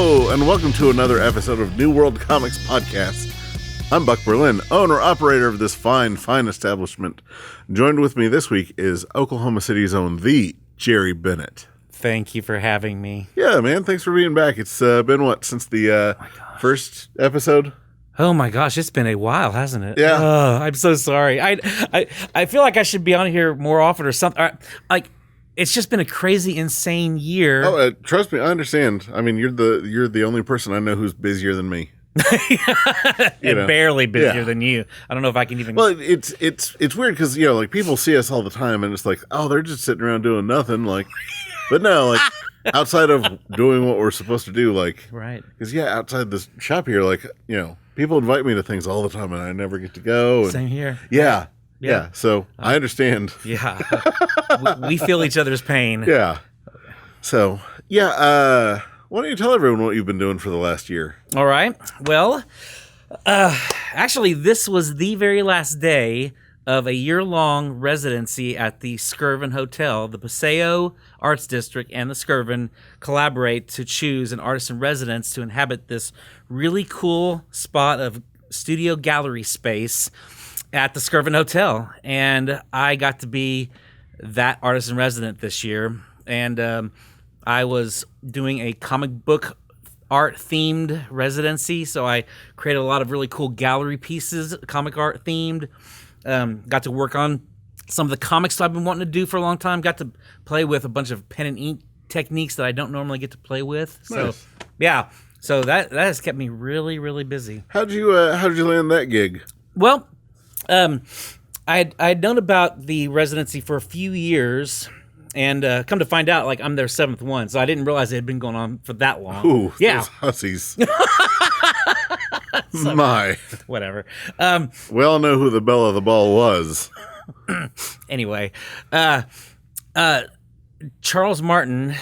Hello, and welcome to another episode of New World Comics Podcast. I'm Buck Berlin, owner-operator of this fine establishment. Joined with me this week is Oklahoma City's own, the Jerry Bennett. Thank you for having me. Yeah, man, thanks for being back. It's been, since the first episode? Oh my gosh, it's been a while, hasn't it? Yeah. Oh, I'm so sorry. I feel like I should be on here more often or something. Like, it's just been a crazy, insane year. Oh, trust me, I understand. I mean, you're the only person I know who's busier than me. And barely busier than you. I don't know if I can even. Well, it's weird because like people see us all the time, and it's like, oh, they're just sitting around doing nothing. Like, but no, like outside of doing what we're supposed to do, like, right? Because outside this shop here, like, people invite me to things all the time, and I never get to go. And, same here. Yeah. So I understand. Yeah, we feel each other's pain. Yeah. So why don't you tell everyone what you've been doing for the last year? All right. Well, actually, this was the very last day of a year-long residency at the Skirvin Hotel. The Paseo Arts District and the Skirvin collaborate to choose an artist in residence to inhabit this really cool spot of studio gallery space at the Skirvin Hotel. And I got to be that artist in residence this year. And I was doing a comic book art themed residency, so I created a lot of really cool gallery pieces, comic art themed. Got to work on some of the comics I've been wanting to do for a long time. Got to play with a bunch of pen and ink techniques that I don't normally get to play with. Nice. So yeah, so that has kept me really, really busy. How'd you land that gig? Well, I'd known about the residency for a few years. And come to find out, like, I'm their seventh one, so I didn't realize it had been going on for that long. Ooh, yeah, those hussies. So, My. Whatever. We all know who the belle of the ball was. Anyway, Charles Martin,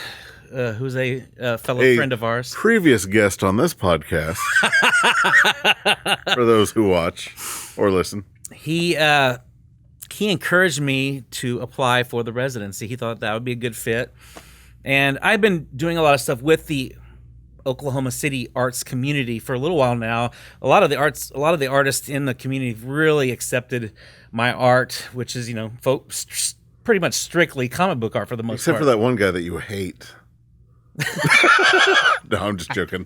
who's a fellow friend of ours. Previous guest on this podcast, for those who watch or listen. He encouraged me to apply for the residency. He thought that would be a good fit. And I've been doing a lot of stuff with the Oklahoma City arts community for a little while now. A lot of the artists in the community have really accepted my art, which is, folks, pretty much strictly comic book art for the most part. Except for that one guy that you hate. No, I'm just joking.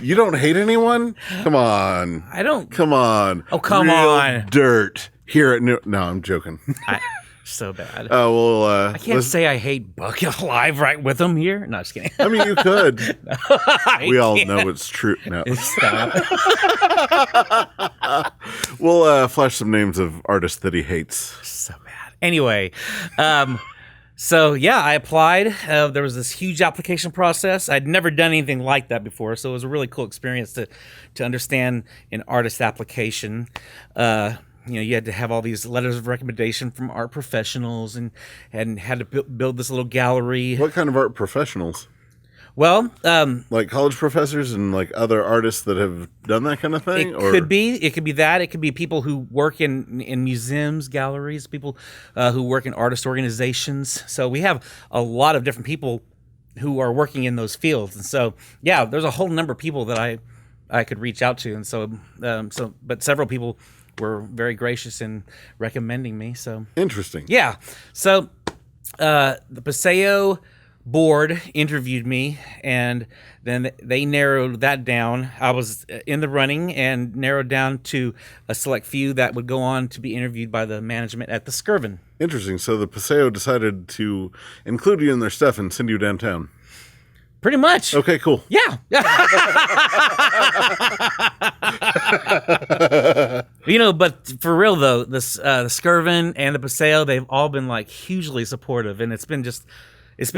You don't hate anyone? Come on. I don't. Come on. Oh, come Real on. Dirt. Here at New. No, I'm joking. So bad. Oh, well. I can't say I hate Buck live right with him here. No, just kidding. I mean, you could. We all know it's true. No. Stop. We'll flash some names of artists that he hates. So bad. Anyway, so yeah, I applied. There was this huge application process. I'd never done anything like that before, so it was a really cool experience to understand an artist application. You had to have all these letters of recommendation from art professionals and had to build this little gallery. What kind of art professionals? Well, like college professors and like other artists that have done that kind of thing? It could be that. It could be people who work in museums, galleries, people who work in artist organizations. So we have a lot of different people who are working in those fields. And so, yeah, there's a whole number of people that I could reach out to. And so, but several people were very gracious in recommending me. So interesting. Yeah. So the Paseo board interviewed me, and then they narrowed that down. I was in the running and narrowed down to a select few that would go on to be interviewed by the management at the Skirvin. Interesting. So the Paseo decided to include you in their stuff and send you downtown. Pretty much. Okay, cool. Yeah. But for real though, the Skirvin and the Paseo, they've all been like hugely supportive, and it's been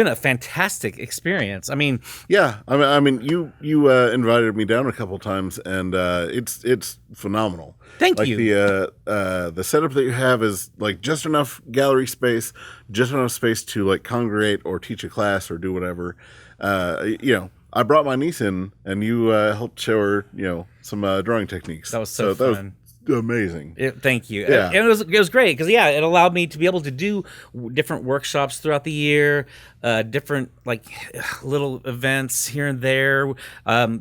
a fantastic experience. I mean, yeah. I mean, you invited me down a couple times, and it's phenomenal. Thank you. The setup that you have is like just enough gallery space, just enough space to like congregate or teach a class or do whatever. I brought my niece in, and you helped show her, some drawing techniques. That was so fun. It amazing. Thank you. Yeah. And it was great because it allowed me to be able to do different workshops throughout the year, different like little events here and there.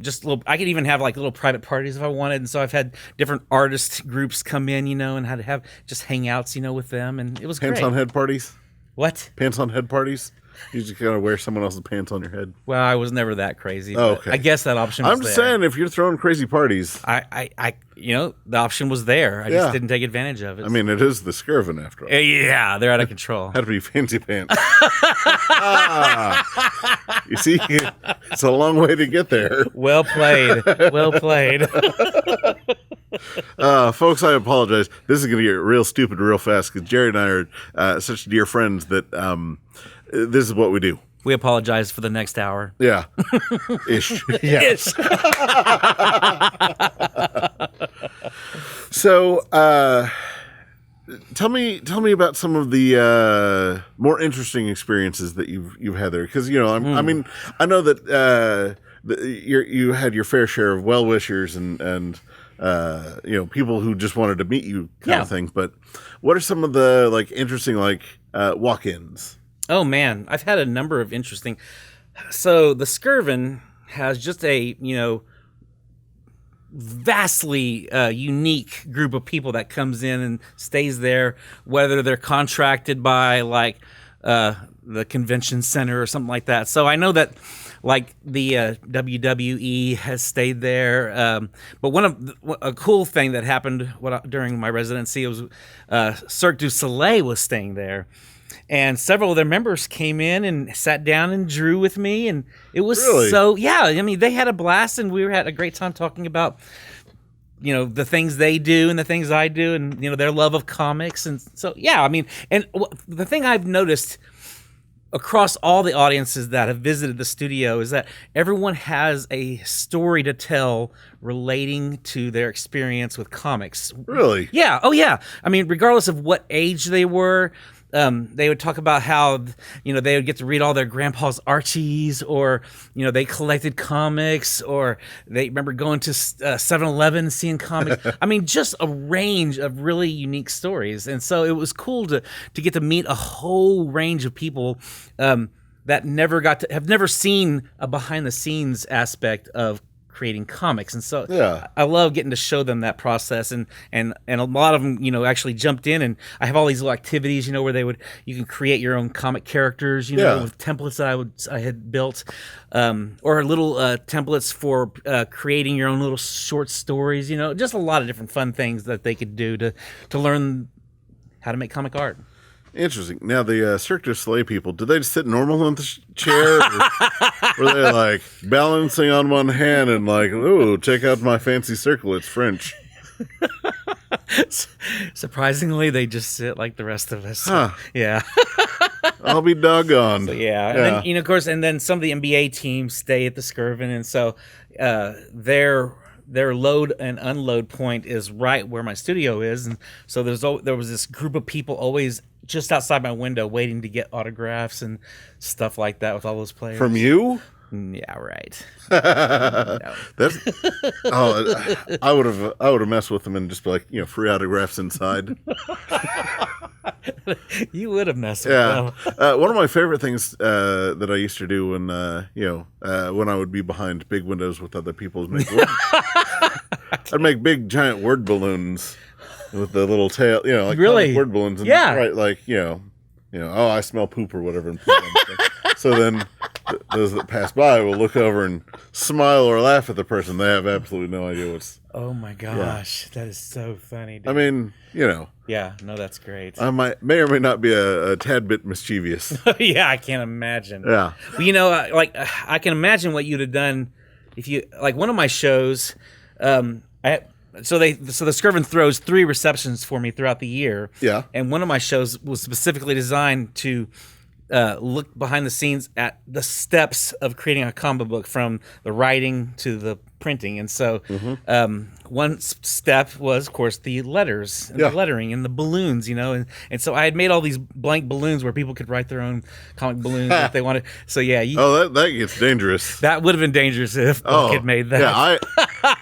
Just little. I could even have like little private parties if I wanted, and so I've had different artist groups come in, and had to have just hangouts, with them, and it was Pants great. on head parties. What? Pants on head parties. You just gotta wear someone else's pants on your head. Well, I was never that crazy. Oh, but okay. I guess that option was I'm there. saying if you're throwing crazy parties. The option was there. I just didn't take advantage of it. I mean, it is the Skirvin after all. Yeah, they're out of control. Had to be fancy pants. You see, it's a long way to get there. Well played. Well played. Folks, I apologize. This is going to get real stupid real fast because Jerry and I are such dear friends that this is what we do. We apologize for the next hour. Yeah. Ish. Yeah. Ish. So, tell me about some of the more interesting experiences that you've had there, because I mean, I know that you had your fair share of well wishers and people who just wanted to meet you kind of thing. But what are some of the interesting walk-ins? Oh man, I've had a number of interesting. So the Skirvin has just a vastly unique group of people that comes in and stays there, whether they're contracted by the convention center or something like that. So I know that the WWE has stayed there, but a cool thing that happened during my residency was Cirque du Soleil was staying there. And several of their members came in and sat down and drew with me, and it was I mean, they had a blast, and we had a great time talking about, the things they do and the things I do, and their love of comics, and so I mean, and the thing I've noticed across all the audiences that have visited the studio is that everyone has a story to tell relating to their experience with comics. Really? Yeah. Oh, yeah. I mean, regardless of what age they were. They would talk about how, they would get to read all their grandpa's Archies, or, they collected comics, or they remember going to 7-Eleven and seeing comics. I mean, just a range of really unique stories. And so it was cool to get to meet a whole range of people that have never seen a behind the scenes aspect of creating comics. And so I love getting to show them that process, and a lot of them actually jumped in, and I have all these little activities where you can create your own comic characters with templates that I had built, or little templates for creating your own little short stories, just a lot of different fun things that they could do to learn how to make comic art. Interesting. Now, the Cirque du Soleil people, did they just sit normal in the chair? Or were they balancing on one hand and ooh, check out my fancy circle, it's French? Surprisingly, they just sit like the rest of us. Huh. Yeah. I'll be doggone. So, and then, of course, and then some of the NBA teams stay at the Skirvin, and so their load and unload point is right where my studio is, and so there was this group of people always just outside my window waiting to get autographs and stuff like that with all those players. From you? Yeah, right. No. I would have messed with them and just be free autographs inside. You would have messed with them. One of my favorite things that I used to do when when I would be behind big windows with other people is I'd make big giant word balloons with the little tail, really word balloons. And right, oh, I smell poop or whatever. And so then those that pass by will look over and smile or laugh at the person. They have absolutely no idea what's. Oh my gosh, that is so funny, dude. I mean, Yeah, no, that's great. I may or may not be a tad bit mischievous. Yeah, I can't imagine. Yeah. Well, I can imagine what you'd have done if you one of my shows. So the Skirvin throws 3 receptions for me throughout the year. Yeah. And one of my shows was specifically designed to look behind the scenes at the steps of creating a comic book, from the writing to the printing, and so one step was, of course, the letters, and the lettering, and the balloons, and so I had made all these blank balloons where people could write their own comic balloons if they wanted. So that gets dangerous. That would have been dangerous if Buck had made that. Yeah,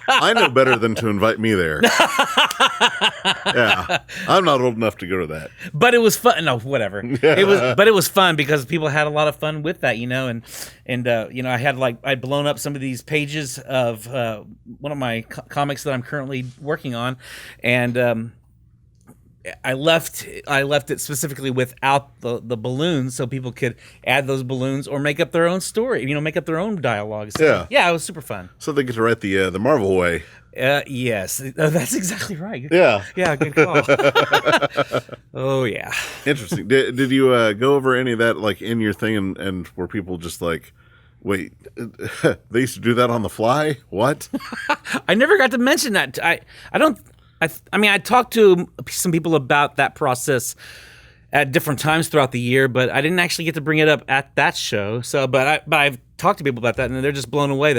I know better than to invite me there. Yeah, I'm not old enough to go to that. But it was fun. No, whatever. It was fun because people had a lot of fun with that, and I'd blown up some of these pages of one of my comics that I'm currently working on, and I left it specifically without the balloons so people could add those balloons or make up their own story, make up their own dialogue. So, it was super fun. So they get to write the Marvel way. Yes, that's exactly right. Yeah. Yeah, good call. Oh, yeah. Interesting. Did you go over any of that like in your thing and were people just like, wait, they used to do that on the fly? What? I never got to mention that. I talked to some people about that process at different times throughout the year, but I didn't actually get to bring it up at that show. So, but I've talked to people about that, and they're just blown away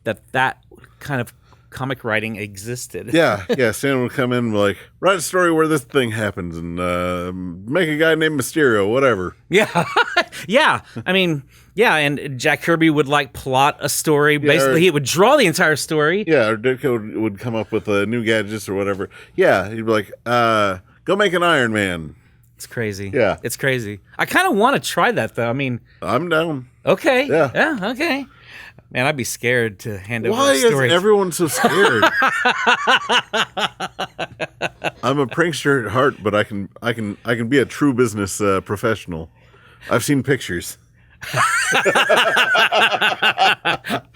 that kind of comic writing existed. Yeah. Stan would come in and be like, write a story where this thing happens and make a guy named Mysterio, whatever. Yeah. Yeah. And Jack Kirby would plot a story. Basically, he would draw the entire story. Yeah, or Ditko would come up with new gadgets or whatever. Yeah, he'd be like, go make an Iron Man. It's crazy. Yeah. It's crazy. I kind of want to try that, though. I'm down. Okay. Yeah, okay. Man, I'd be scared to hand over Why a story. is everyone so scared? I'm a prankster at heart, but I can be a true business professional. I've seen pictures.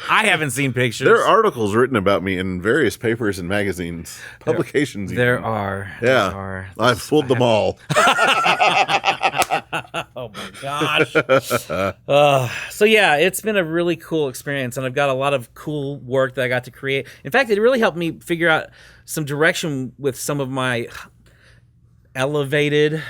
I haven't seen pictures. There are articles written about me in various papers and magazines, publications. There are. I've fooled them all. Oh my gosh. So it's been a really cool experience, and I've got a lot of cool work that I got to create. In fact, it really helped me figure out some direction with some of my elevated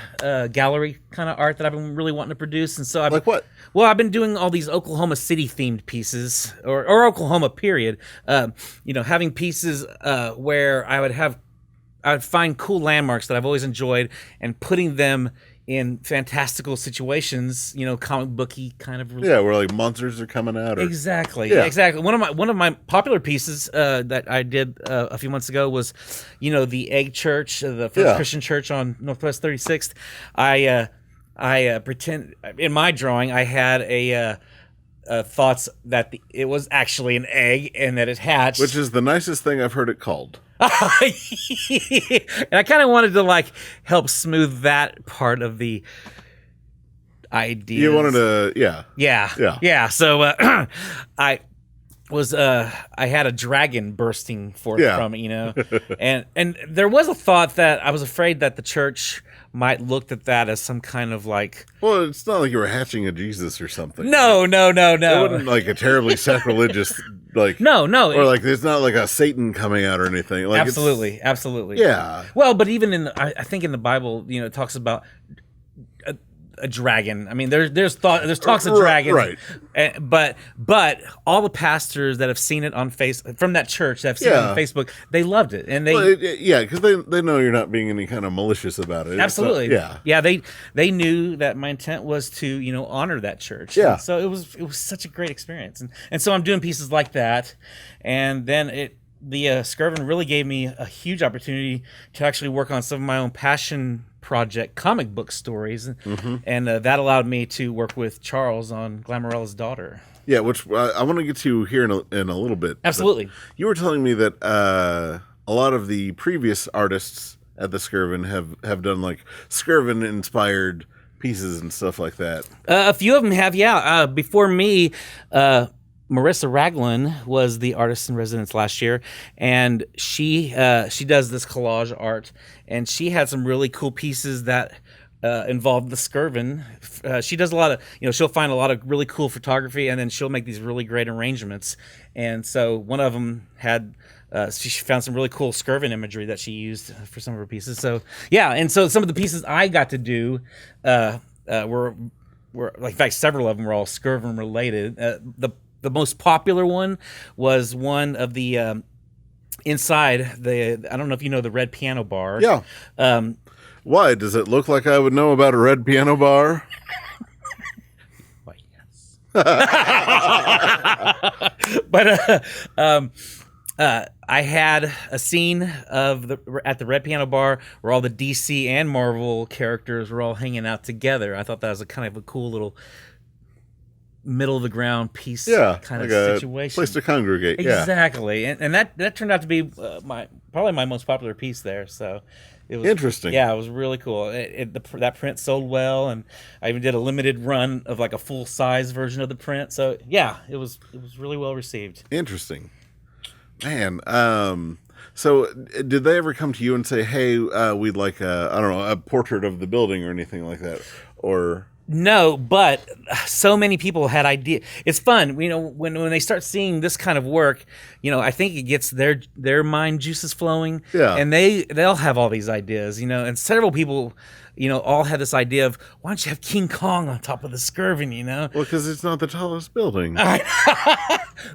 gallery kind of art that I've been really wanting to produce. And so like what? Well, I've been doing all these Oklahoma City themed pieces or Oklahoma period, having pieces where I would find cool landmarks that I've always enjoyed and putting them in fantastical situations, comic booky kind of. Yeah, where like monsters are coming out. Exactly. One of my popular pieces that I did a few months ago was, the Egg Church, the First Christian Church on Northwest 36th. I pretend in my drawing I had a thoughts that it was actually an egg and that it hatched, which is the nicest thing I've heard it called. And I kind of wanted to help smooth that part of the idea. You wanted to, yeah. So I had a dragon bursting forth from it, and there was a thought that I was afraid that the church might looked at that as some kind of well, it's not like you were hatching a Jesus or something. No. It wasn't a terribly sacrilegious no, or there's not a Satan coming out or anything. Absolutely. Yeah. Well, but even I think in the Bible, it talks about a dragon. There's talks of dragons, right? But all the pastors that have seen it on from that church that have seen it on Facebook, they loved it, and because they know you're not being any kind of malicious about it. Absolutely, yeah. They knew that my intent was to honor that church. Yeah. And so it was such a great experience, and so I'm doing pieces like that, and then the Skirvin really gave me a huge opportunity to actually work on some of my own passion project comic book stories, and that allowed me to work with Charles on Glamorella's Daughter. Yeah, which I want to get to here in a little bit. Absolutely. You were telling me that a lot of the previous artists at the Skirvin have done Skirvin inspired pieces and stuff like that. A few of them have, before me, Marissa Raglan was the artist in residence last year, and she does this collage art, and she had some really cool pieces that involved the Skirvin. She does a lot of, she'll find a lot of really cool photography, and then she'll make these really great arrangements. And so one of them had, she found some really cool Skirvin imagery that she used for some of her pieces. So and so some of the pieces I got to do were in fact several of them were all Skirvin related. The the most popular one was one of the inside the. I don't know if you know the Red Piano Bar. Yeah. Why does it look like I would know about a Red Piano Bar? Why, yes. But I had a scene of at the Red Piano Bar where all the DC and Marvel characters were all hanging out together. I thought that was a kind of a cool little middle of the ground piece kind of situation. Place to congregate. Exactly. And that turned out to be probably my most popular piece there. So it was interesting. Yeah, it was really cool. That print sold well, and I even did a limited run of like a full size version of the print. So yeah, it was really well received. Interesting. Man, so did they ever come to you and say, "Hey, we'd like a portrait of the building or anything like that?" Or no, but so many people had ideas. It's fun, when they start seeing this kind of work. I think it gets their mind juices flowing. Yeah, and they'll have all these ideas. And several people, all had this idea of, why don't you have King Kong on top of the Skirvin? Well, because it's not the tallest building.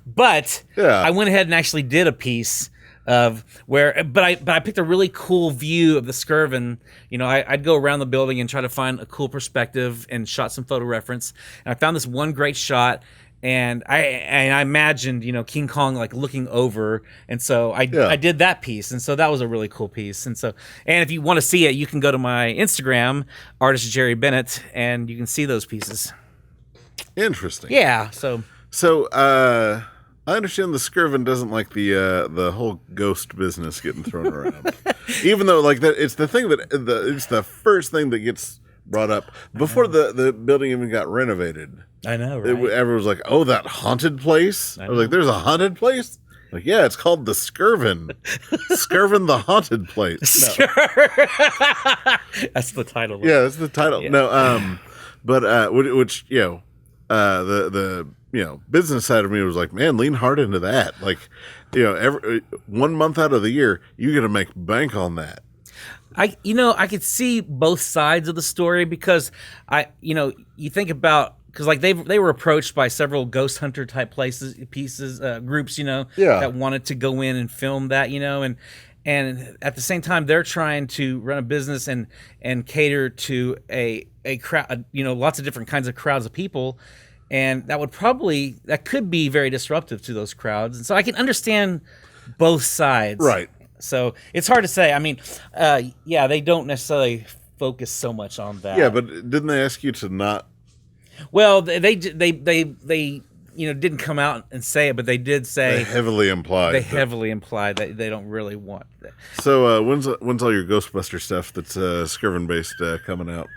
But yeah, I went ahead and actually did a piece of but I picked a really cool view of the Skirvin. I'd go around the building and try to find a cool perspective and shot some photo reference. And I found this one great shot, and I imagined, King Kong like looking over, and so I did that piece, and so that was a really cool piece. And if you want to see it, you can go to my Instagram, artist Jerry Bennett, and you can see those pieces. Interesting. Yeah. So I understand the Skirvin doesn't like the whole ghost business getting thrown around, even though like that it's the thing it's the first thing that gets brought up before the building even got renovated. I know, right? Everyone was like, "Oh, that haunted place." I was like, "There's a haunted place." Like, yeah, it's called the Skirvin. Skirvin, the haunted place. No. That's the title. Yeah, that's the title. Yeah. No, but which the business side of me was like, man, lean hard into that. Like, every 1 month out of the year, you're gonna make bank on that. I could see both sides of the story, because you think about, because like they were approached by several ghost hunter type groups, that wanted to go in and film that, and at the same time they're trying to run a business and cater to a crowd, lots of different kinds of crowds of people. And that could be very disruptive to those crowds. And so I can understand both sides. Right. So it's hard to say. I mean, they don't necessarily focus so much on that. Yeah, but didn't they ask you to not? Well, they didn't come out and say it, but they did say. They heavily implied. That they don't really want that. So when's all your Ghostbuster stuff that's Skirvin based coming out?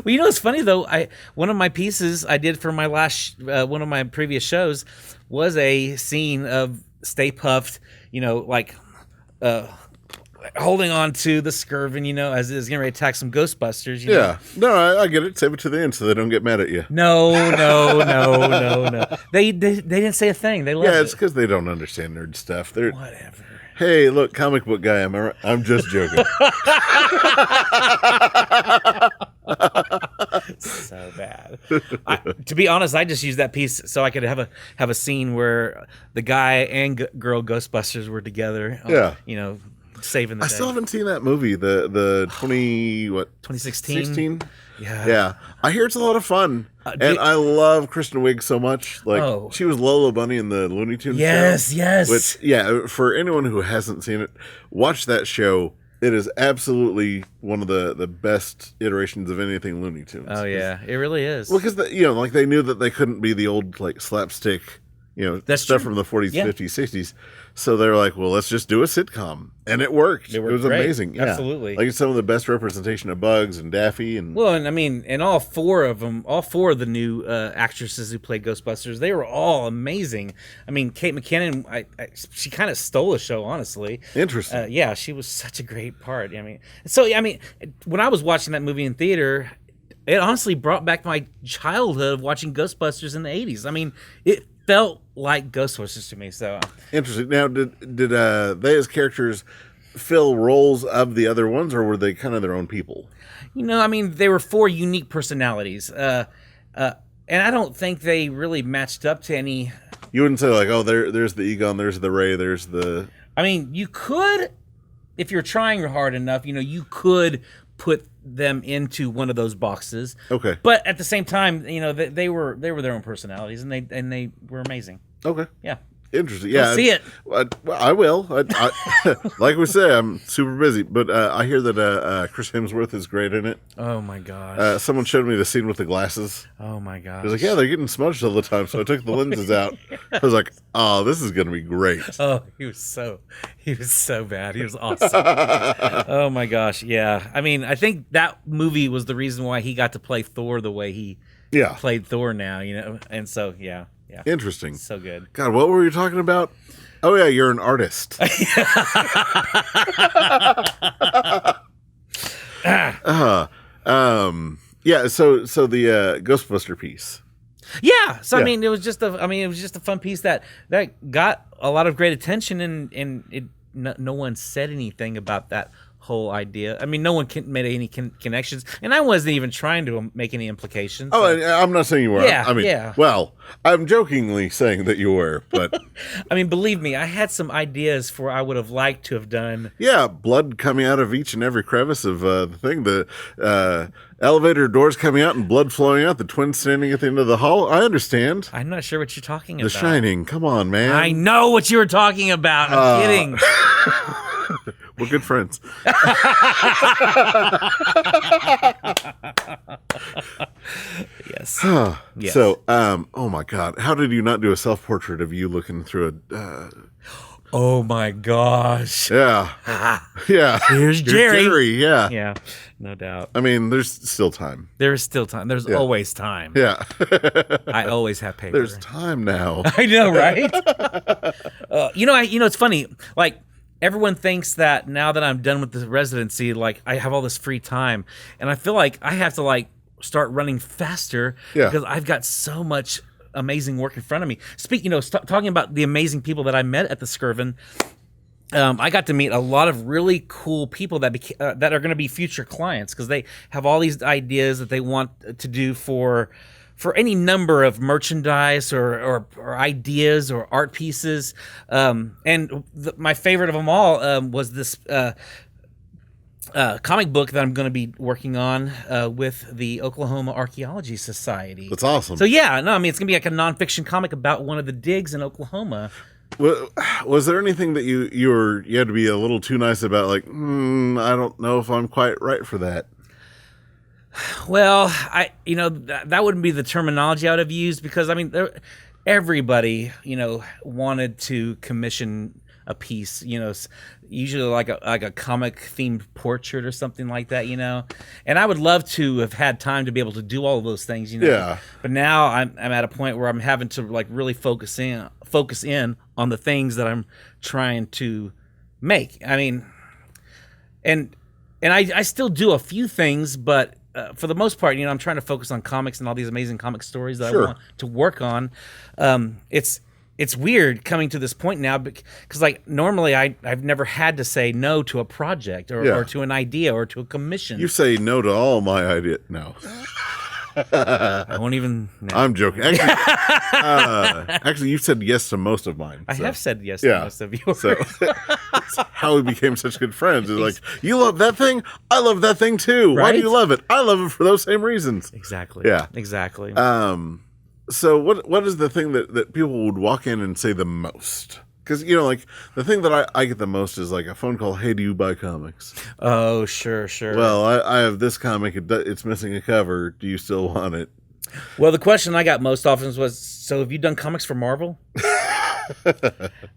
Well, it's funny though. One of my pieces I did for my last one of my previous shows was a scene of Stay Puft, holding on to the Skirvin, as it is getting ready to attack some Ghostbusters. Yeah, no, I get it. Save it to the end so they don't get mad at you. No. They didn't say a thing. They loved it. Yeah, it's because they don't understand nerd stuff. They're whatever. Hey, look, comic book guy. Am I right? I'm just joking. So bad. To be honest, I just used that piece so I could have a scene where the guy and girl Ghostbusters were together. Yeah. Saving the day. I still haven't seen that movie. The 2016. 16? Yeah. I hear it's a lot of fun, and I love Kristen Wiig so much. Like she was Lola Bunny in the Looney Tunes. Yes. Which, for anyone who hasn't seen it, watch that show. It is absolutely one of the best iterations of anything Looney Tunes. Oh yeah, it really is. Well, because they knew that they couldn't be the old like slapstick, That's stuff true. from the 40s, 50s, 60s. So they're like, well, let's just do a sitcom, and it worked. It was great. amazing. Yeah. Absolutely. Like it's some of the best representation of Bugs and Daffy and and all four of the new actresses who played Ghostbusters, they were all amazing. I mean, Kate McKinnon, she kind of stole the show, honestly. Interesting. She was such a great part. When I was watching that movie in theater, it honestly brought back my childhood of watching Ghostbusters in the 80s. I mean, it felt like Ghostbusters to me. So interesting. Now, did they as characters fill roles of the other ones, or were they kind of their own people? They were four unique personalities. and I don't think they really matched up to any. You wouldn't say like, oh, there's the Egon, there's the Ray, there's the. I mean, you could, if you're trying hard enough, you could put them into one of those boxes. Okay. But at the same time, they were their own personalities, and they were amazing. Okay. Yeah. Interesting. Yeah, see it. I will. I like we say, I'm super busy, but I hear that Chris Hemsworth is great in it. Oh my gosh! Someone showed me the scene with the glasses. Oh my gosh! I was like, yeah, they're getting smudged all the time, so I took the lenses out. I was like, oh, this is gonna be great. Oh, he was so bad. He was awesome. Oh my gosh! Yeah, I mean, I think that movie was the reason why he got to play Thor the way he played Thor now. And so yeah. Yeah. Interesting. So good. God, what were you talking about? Oh yeah, you're an artist. Yeah. So the Ghostbuster piece. Yeah. So I mean, it was just a fun piece that got a lot of great attention, and no one said anything about that whole idea. I mean, no one made any connections, and I wasn't even trying to make any implications. Oh, I'm not saying you were. Yeah, I mean, well, I'm jokingly saying that you were, but I mean, believe me, I had some ideas for I would have liked to have done. Yeah, blood coming out of each and every crevice of the thing. The elevator doors coming out and blood flowing out. The twins standing at the end of the hall. I understand. I'm not sure what you're talking about. The Shining. Come on, man. I know what you were talking about. I'm kidding. We're good friends. Yes. Yes. So, oh my God, how did you not do a self-portrait of you looking through a? Oh my gosh. Yeah. Yeah. Here's Jerry. Yeah. Yeah. No doubt. I mean, there's still time. There's still time. There's always time. Yeah. I always have paper. There's time now. I know, right? It's funny. Like, everyone thinks that now that I'm done with the residency, like I have all this free time, and I feel like I have to like start running faster because I've got so much amazing work in front of me. Talking about the amazing people that I met at the Skirvin, I got to meet a lot of really cool people that are going to be future clients because they have all these ideas that they want to do for any number of merchandise or ideas or art pieces. My favorite of them all was this comic book that I'm going to be working on with the Oklahoma Archaeology Society. That's awesome. So it's going to be like a nonfiction comic about one of the digs in Oklahoma. Was there anything that you had to be a little too nice about? Like, I don't know if I'm quite right for that. Well, that wouldn't be the terminology I would have used because everybody wanted to commission a piece, usually like a comic themed portrait or something like that, and I would love to have had time to be able to do all of those things, Yeah. But now I'm at a point where I'm having to like really focus in on the things that I'm trying to make. I mean, and I still do a few things, but for the most part, I'm trying to focus on comics and all these amazing comic stories that I want to work on. It's weird coming to this point now because like normally I've never had to say no to a project or to an idea or to a commission. You say no to all my ideas. No. I won't even. No. I'm joking. Actually, you've said yes to most of mine. I have said yes to most of yours. So, that's how we became such good friends. It's like, you love that thing? I love that thing too. Right? Why do you love it? I love it for those same reasons. Exactly. Yeah. Exactly. So what is the thing that people would walk in and say the most? Because, like, the thing that I get the most is, like, a phone call, hey, do you buy comics? Oh, sure. Well, I have this comic. It's missing a cover. Do you still want it? Well, the question I got most often was, so have you done comics for Marvel?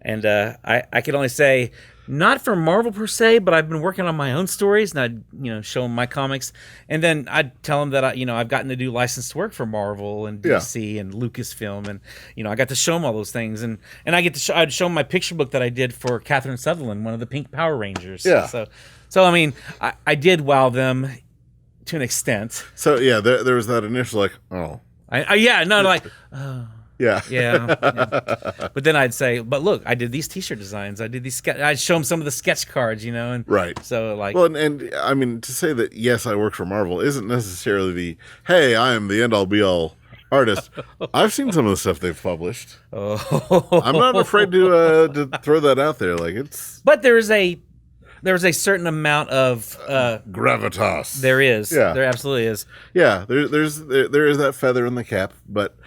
And I could only say, not for Marvel per se, but I've been working on my own stories, and I'd show them my comics, and then I'd tell them that I've gotten to do licensed work for Marvel and DC and Lucasfilm, and I got to show them all those things, and I'd show them my picture book that I did for Catherine Sutherland, one of the Pink Power Rangers. Yeah. So I did wow them to an extent. So there was that initial like, oh, oh. Yeah. Yeah. But then I'd say, but look, I did these T-shirt designs. I did these. I'd show them some of the sketch cards, and right. So like, well, and I mean to say that yes, I work for Marvel isn't necessarily the hey, I am the end all be all artist. I've seen some of the stuff they've published. Oh. I'm not afraid to throw that out there. Like it's. But there's a certain amount of gravitas. There is. Yeah. There absolutely is. Yeah, there is that feather in the cap, but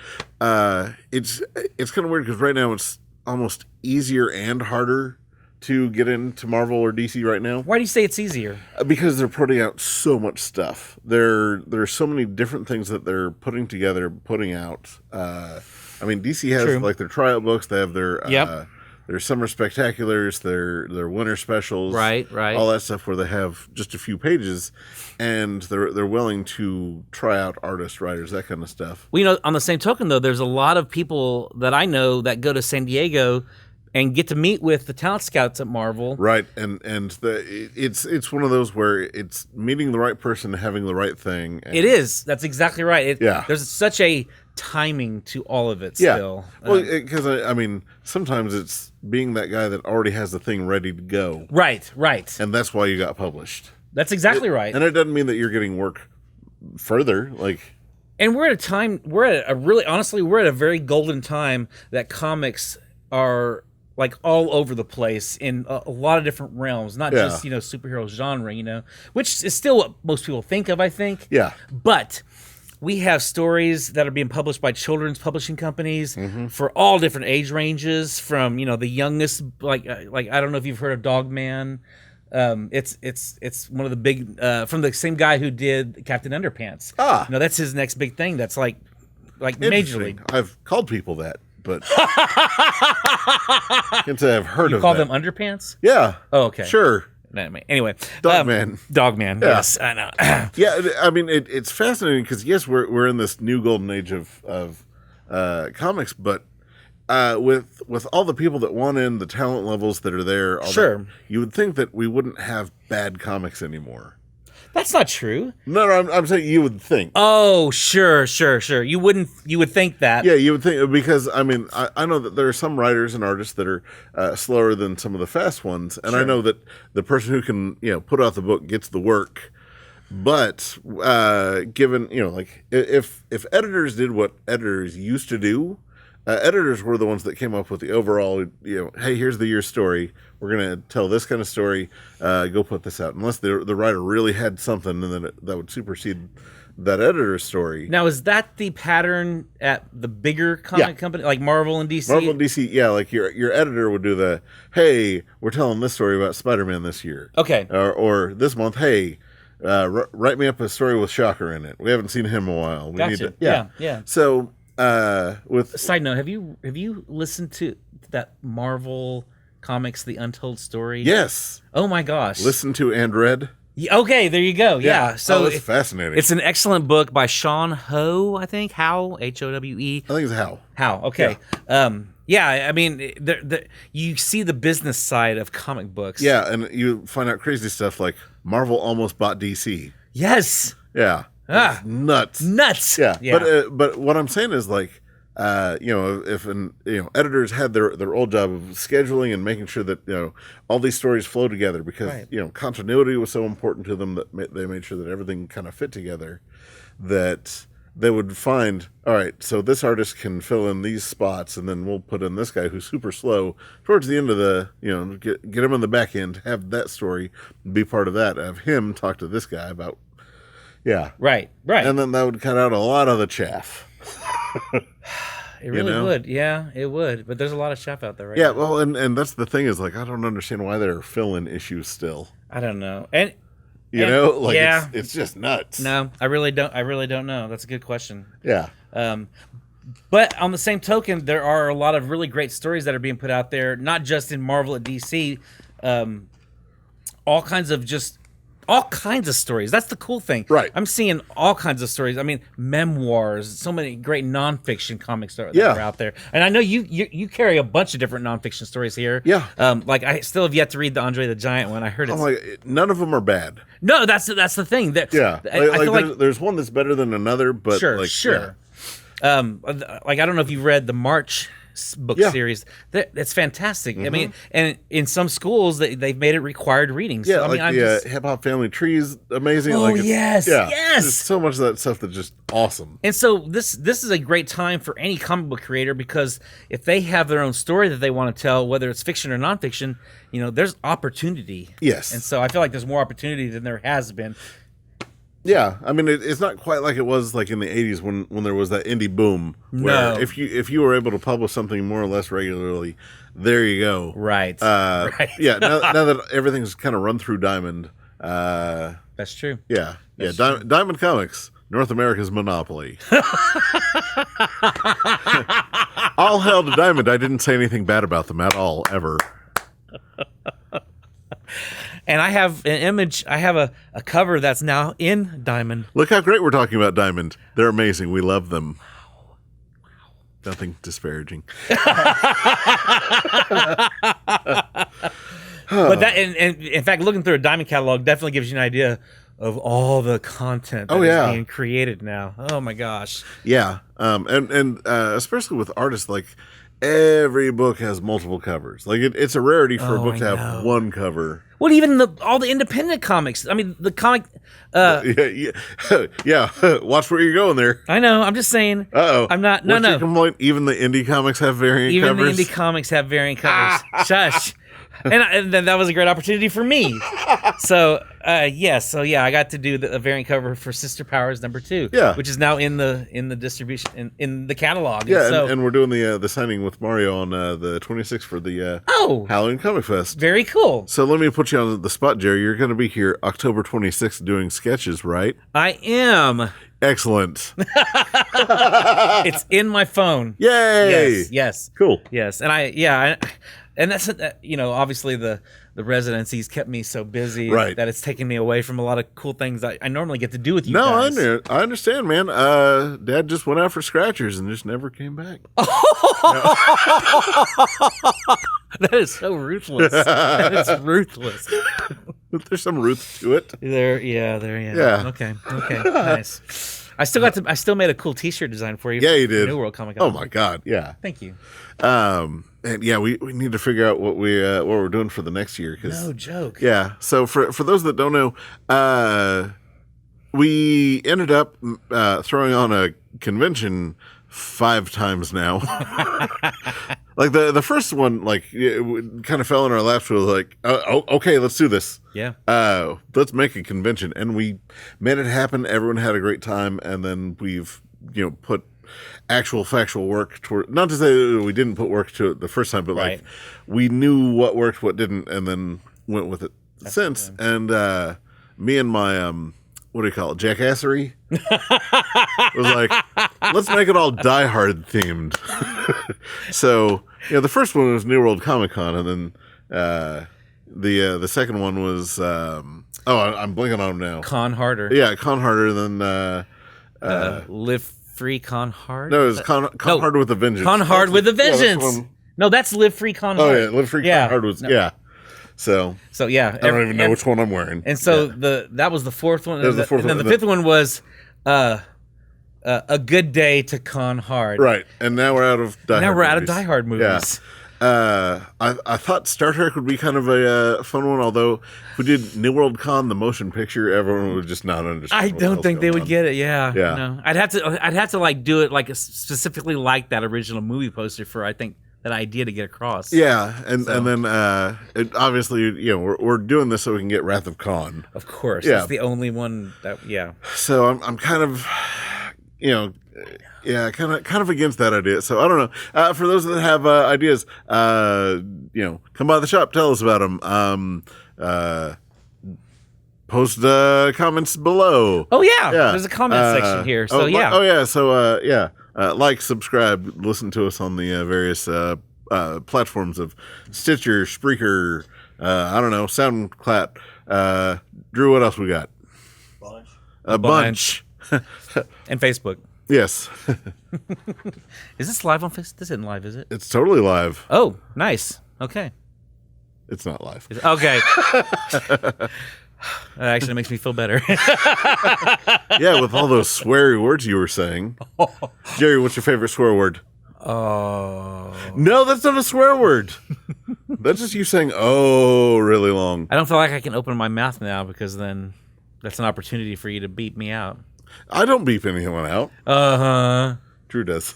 it's kind of weird because right now it's almost easier and harder to get into Marvel or DC right now. Why do you say it's easier? Because they're putting out so much stuff. There's so many different things that they're putting together, putting out. I mean, DC has True. like their tryout books. They have their Yep. their summer spectaculars, their winter specials, Right. all that stuff where they have just a few pages, and they're willing to try out artists, writers, that kind of stuff. Well, on the same token, though, there's a lot of people that I know that go to San Diego and get to meet with the talent scouts at Marvel. Right, it's one of those where it's meeting the right person, having the right thing. And It is. That's exactly right. Yeah. There's such a timing to all of it still. Well, because I mean, sometimes it's being that guy that already has the thing ready to go. Right. And that's why you got published. That's exactly right. And it doesn't mean that you're getting work further. Like, And we're at a time, we're at a very golden time that comics are like all over the place in a lot of different realms, not just, superhero genre, which is still what most people think of, I think. Yeah. But we have stories that are being published by children's publishing companies for all different age ranges, from, the youngest, like I don't know if you've heard of Dog Man. It's one of the big from the same guy who did Captain Underpants. That's his next big thing. That's like major league. I've called people that, but can't say I've heard You of call that. them underpants? Yeah. Oh, okay. Sure. Anyway, Dog Man. Dog Man. Yeah. Yes, I know. Yeah, I mean it's fascinating because yes, we're in this new golden age of comics, but with all the people that want in, the talent levels that are there, Sure. you would think that we wouldn't have bad comics anymore. That's not true. No, I'm saying you would think. Oh, sure. You would think that. Yeah, you would think, because I mean, I know that there are some writers and artists that are slower than some of the fast ones, and I know that the person who can put out the book gets the work. But given like if editors did what editors used to do, editors were the ones that came up with the overall, hey, here's the year's story. We're going to tell this kind of story. Go put this out. Unless the writer really had something, and then that would supersede that editor's story. Now, is that the pattern at the bigger comic company, like Marvel and DC? Marvel and DC, yeah. Like your editor would do the, hey, we're telling this story about Spider-Man this year. Okay. Or this month, hey, write me up a story with Shocker in it. We haven't seen him in a while. We need to, Yeah. So, with side note, have you listened to that Marvel Comics The Untold Story? Yes. Oh my gosh. Listen to and read. Okay, there you go. Yeah. So it's fascinating. It's an excellent book by Sean Howe, I think. Howe, Howe. I think it's Howe. Howe. Okay. Yeah. I mean, you see the business side of comic books. Yeah, and you find out crazy stuff like Marvel almost bought DC. Yes. Yeah. It's nuts. Yeah. But what I'm saying is like, if editors had their old job of scheduling and making sure that all these stories flow together, because continuity was so important to them that they made sure that everything kind of fit together, that they would find, all right, so this artist can fill in these spots, and then we'll put in this guy who's super slow towards the end of the, get him on the back end, have that story be part of that, have him talk to this guy about. Yeah. Right. And then that would cut out a lot of the chaff. It really would. Yeah, it would. But there's a lot of chaff out there right now. Yeah, well, and that's the thing is, like, I don't understand why there are fill-in issues still. I don't know. And it's just nuts. No, I really don't know. That's a good question. Yeah. But on the same token, there are a lot of really great stories that are being put out there, not just in Marvel and DC, all kinds of stories. That's the cool thing. Right. I'm seeing all kinds of stories. I mean, memoirs, so many great nonfiction comics that are out there. And I know you carry a bunch of different nonfiction stories here. Yeah. Like I still have yet to read the Andre the Giant one. I heard it's... none of them are bad. No, that's the thing. I feel like there's one that's better than another, but sure. Yeah. Like I don't know if you read the March book Yeah. series. That's fantastic. I mean, and in some schools they've made it required reading. Yeah, So, I mean, like the Hip Hop Family Tree is amazing. Oh, like yes, yeah, yes. There's so much of that stuff that's just awesome. And so this is a great time for any comic book creator, because if they have their own story that they want to tell, whether it's fiction or nonfiction, there's opportunity. Yes. And so I feel like there's more opportunity than there has been. Yeah, I mean, it's not quite like it was like in the 80s when there was that indie boom. Where No. if you were able to publish something more or less regularly, there you go. Right. Right. Yeah, now that everything's kind of run through Diamond. That's true. Yeah. Diamond Comics, North America's monopoly. All hail to Diamond. I didn't say anything bad about them at all, ever. And I have an image. I have a cover that's now in Diamond. Look how great we're talking about Diamond. They're amazing. We love them. Wow. Nothing disparaging. But that, and in fact, looking through a Diamond catalog definitely gives you an idea of all the content that is being created now. Oh my gosh. Yeah. And especially with artists, like every book has multiple covers. Like it's a rarity for a book to have one cover. Well, even all the independent comics. I mean, the comic. Yeah. Watch where you're going there. I know. I'm just saying. Uh-oh. I'm not. What's your complaint? Even the indie comics have variant covers? Even the indie comics have variant covers. Shush. And then that was a great opportunity for me. So, I got to do a variant cover for Sister Powers #2. Yeah. Which is now in the distribution, in the catalog. Yeah, and we're doing the signing with Mario on the 26th for the Halloween Comic Fest. Very cool. So let me put you on the spot, Jerry. You're going to be here October 26th doing sketches, right? I am. Excellent. It's in my phone. Yay! Yes. Cool. Yes, and and that's obviously the residencies kept me so busy that it's taken me away from a lot of cool things I normally get to do with you guys. No, I understand, man. Dad just went out for scratchers and just never came back. That is so ruthless. That is ruthless. There's some ruth to it. There. Yeah. Okay. Nice. I still made a cool T-shirt design for you. Yeah, you did. New World Comic Con. Oh my God, yeah. Thank you. And yeah, we need to figure out what we're doing for the next year. No joke. Yeah. So for those that don't know, we ended up throwing on a convention 5 times now. Like the first one, like it kind of fell in our laps. We were like, okay, let's do this. Yeah. Let's make a convention, and we made it happen. Everyone had a great time, and then we've put actual factual work toward. Not to say that we didn't put work to it the first time, but like we knew what worked, what didn't, and then went with it since. And me and my what do you call it, jackassery, was like, let's make it all Die Hard themed. So the first one was New World Comic Con, and then the second one was I'm blanking on them now. Con Harder. Yeah, Con Harder. Then Live Free Con Hard. No, it was Con Hard with a Vengeance. Con Hard with a Vengeance. Yeah, no, that's Live Free Con Hard. Oh yeah, Live Free Con Hard was So yeah, I don't even know which one I'm wearing. And so that was the fourth one. That was the fourth one. And then the fifth one was A Good Day to Con Hard. Right, and now we're out of Die Hard movies. Yeah. I thought Star Trek would be kind of a fun one, although if we did New World Con, the motion picture, everyone would just not understand. I don't think they would get it. Yeah. Yeah. No. I'd have to like do it like specifically like that original movie poster for that idea to get across. Yeah, and then obviously we're doing this so we can get Wrath of Khan. Of course. Yeah. It's the only one that So I'm kind of kind of against that idea. So I don't know. For those that have ideas, come by the shop, tell us about them. Post comments below. Oh yeah. There's a comment section here. So like, subscribe, listen to us on the various platforms of Stitcher, Spreaker, I don't know, SoundCloud. Drew, what else we got? A bunch. And Facebook. Yes. Is this live on Facebook? This isn't live, is it? It's totally live. Oh, nice. Okay. It's not live. Okay. That actually makes me feel better. Yeah, with all those sweary words you were saying. Jerry, what's your favorite swear word? Oh. No, that's not a swear word. That's just you saying, oh, really long. I don't feel like I can open my mouth now because then that's an opportunity for you to beep me out. I don't beep anyone out. Uh-huh. Drew does.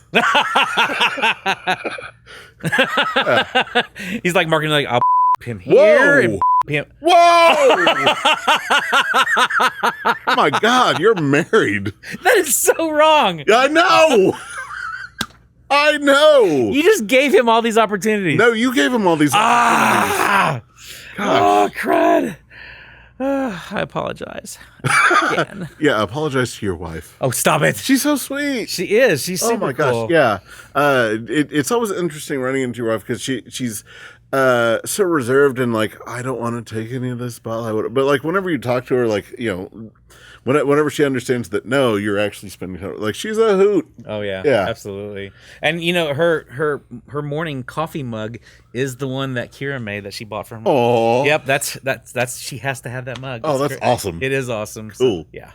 He's like marking like, I'll him here and him. Whoa! My God, you're married. That is so wrong. I know. I know. You just gave him all these opportunities. No, you gave him all these opportunities. Oh, crud. I apologize. Again. Yeah, apologize to your wife. Oh, stop it. She's so sweet. She is. She's super oh my gosh, cool. yeah. It's always interesting running into your wife because she's so reserved and like, I don't want to take any of this spotlight. But like whenever you talk to her, like, you know, whenever she understands that, no, you're actually spending time, like she's a hoot. Oh yeah, yeah, absolutely. And you know, her morning coffee mug is the one that Kira made that she bought from her. Oh, yep. That's she has to have that mug. Oh, that's awesome. It is awesome. Cool. So, yeah.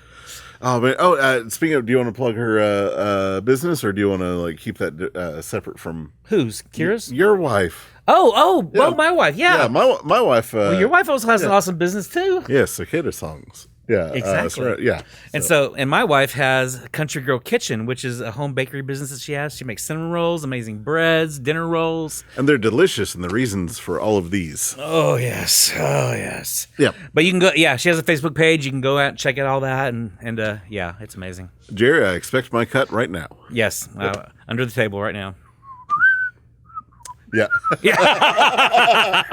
Oh man. Oh, speaking of, do you want to plug her business or do you want to like keep that separate from whose? Kira's? Your wife. Oh, Yeah. well, my wife. Yeah. Yeah, my wife. Well, your wife also has an awesome business too. Yeah, cicada songs. Yeah, Exactly. yeah. And my wife has Country Girl Kitchen, which is a home bakery business that she has. She makes cinnamon rolls, amazing breads, dinner rolls. And they're delicious, and the reasons for all of these. Oh, yes. Oh, yes. Yeah. But you can go, yeah, she has a Facebook page. You can go out and check out all that. And yeah, it's amazing. Jerry, I expect my cut right now. Yes. Under the table right now. Yeah. Yeah.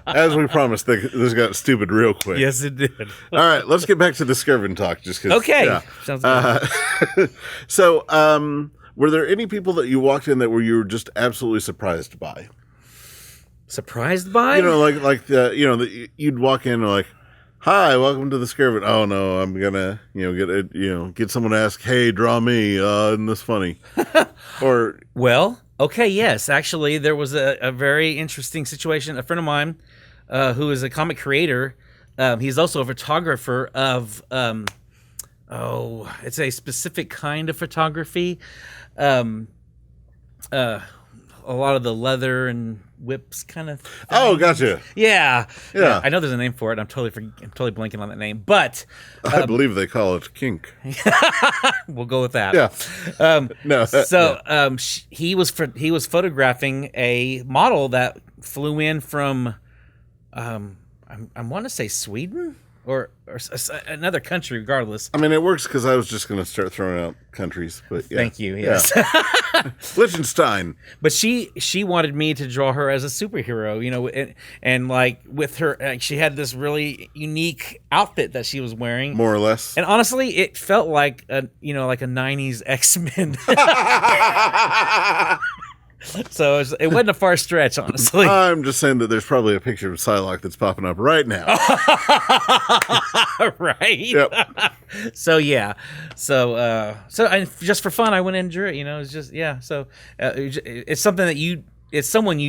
As we promised, this got stupid real quick. Yes, it did. All right, let's get back to the Skirvin talk. Just because. Okay. Yeah. Sounds good. So, were there any people that you walked in that you were just absolutely surprised by? Surprised by? You know, like you'd walk in and like, hi, welcome to the Skirvin. Oh no, I'm gonna get someone to ask, hey, draw me. Isn't this funny? Or well, okay, yes. Actually, there was a very interesting situation. A friend of mine, who is a comic creator, he's also a photographer of, it's a specific kind of photography. A lot of the leather and whips kind of thing. Oh, gotcha. Yeah. Yeah. I know there's a name for it. I'm totally blanking on that name, but I believe they call it kink. we'll go with that. Yeah. No. So he was photographing a model that flew in from I want to say Sweden or another country, regardless. I mean, it works because I was just going to start throwing out countries, but yeah. Thank you. Yes. Yeah. Liechtenstein. But she wanted me to draw her as a superhero, you know, and like with her, she had this really unique outfit that she was wearing, More or less. and honestly, it felt like a 90s X-Men. So it wasn't a far stretch, honestly. I'm just saying that there's probably a picture of Psylocke that's popping up right now. Right. Yep. So yeah. So I, just for fun, I went in and drew it. You know, it's just So it's something that it's someone I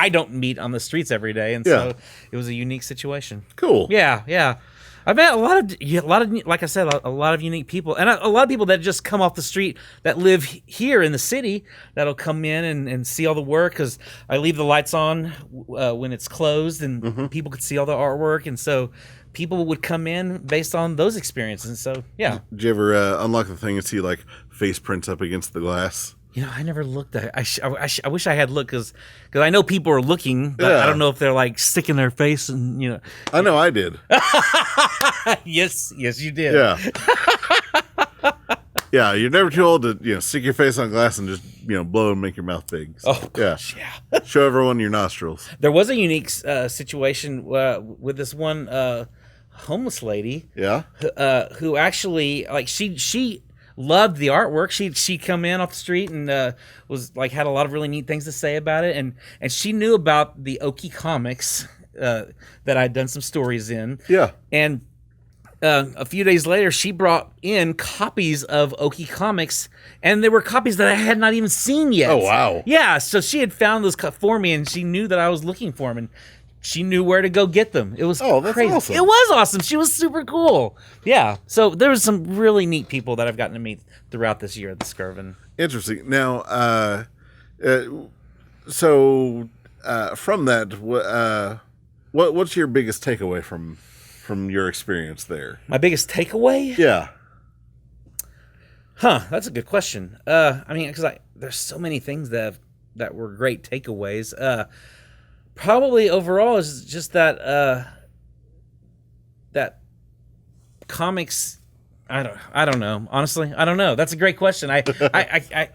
don't meet on the streets every day, and so it was a unique situation. Cool. Yeah. I've met a lot of, like I said, a lot of unique people, and a lot of people that just come off the street that live here in the city that'll come in and see all the work because I leave the lights on when it's closed, and people could see all the artwork, and so people would come in based on those experiences. And so, yeah. Did you ever unlock the thing and see like face prints up against the glass? You know, I never looked at it. I wish I had looked because I know people are looking, but I don't know if they're like sticking their face and, you know. I know I did. Yes, you did. Yeah. Yeah, you're never too old to stick your face on glass and just blow and make your mouth big. So, Oh gosh, yeah. Show everyone your nostrils. There was a unique situation with this one homeless lady. Yeah. Who actually she loved the artwork. She come in off the street and was like had a lot of really neat things to say about it, and she knew about the Okie comics that I'd done some stories in. Yeah. And a few days later, she brought in copies of Okie comics, and there were copies that I had not even seen yet. Oh wow. Yeah, so she had found those for me, and she knew that I was looking for them, and she knew where to go get them. It was crazy. Awesome. It was awesome. She was super cool. Yeah. So there was some really neat people that I've gotten to meet throughout this year at the Skirvin. Interesting. Now, from that, what's your biggest takeaway from your experience there? My biggest takeaway? Yeah. That's a good question. I mean, because there's so many things that were great takeaways. Probably overall is just that that comics. I don't know. Honestly, I don't know. That's a great question. I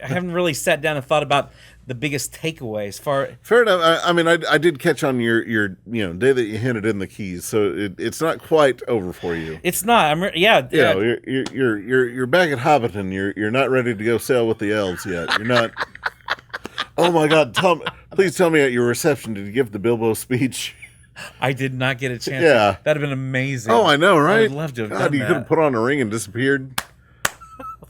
haven't really sat down and thought about the biggest takeaways. Fair enough. I mean, I did catch on your day that you handed in the keys, so it's not quite over for you. It's not. You're back at Hobbiton. You're not ready to go sail with the elves yet. You're not. Oh my God! Please tell me at your reception, did you give the Bilbo speech? I did not get a chance. Yeah. That'd have been amazing. Oh, I know, right? I would love to have done that. You could have put on a ring and disappeared.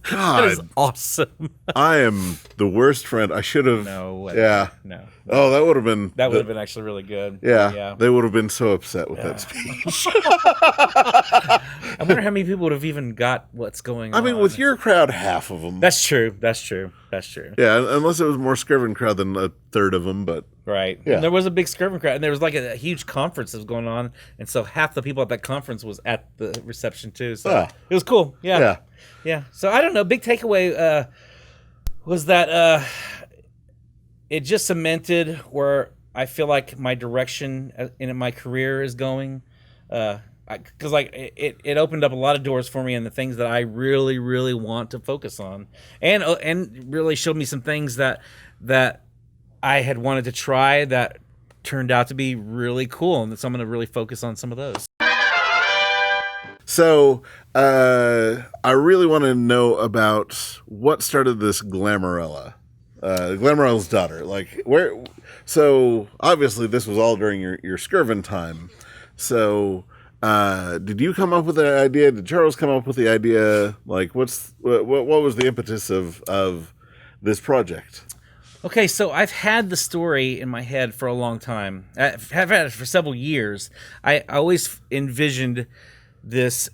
God. That is awesome. I am the worst friend. I should have. No. Yeah. No. Oh, that would have been. That would have been actually really good. Yeah. They would have been so upset with that speech. I wonder how many people would have even got what's going on. I mean, with your crowd, half of them. That's true. Yeah, unless it was more Skirvin crowd than a third of them, but. Right. Yeah. And there was a big Skirvin crowd, and there was like a huge conference that was going on, and so half the people at that conference was at the reception too. So it was cool. Yeah. So I don't know. Big takeaway was that it just cemented where I feel like my direction in my career is going. Because it opened up a lot of doors for me and the things that I really, really want to focus on, and really showed me some things that I had wanted to try that turned out to be really cool, and so I'm going to really focus on some of those. So, I really want to know about what started this Glamorella, Glamorella's daughter. Like, where? So, obviously, this was all during your Skirvin time. So, did you come up with the idea? Did Charles come up with the idea? Like, what was the impetus of this project? Okay, so I've had the story in my head for a long time. I've had it for several years. I always envisioned this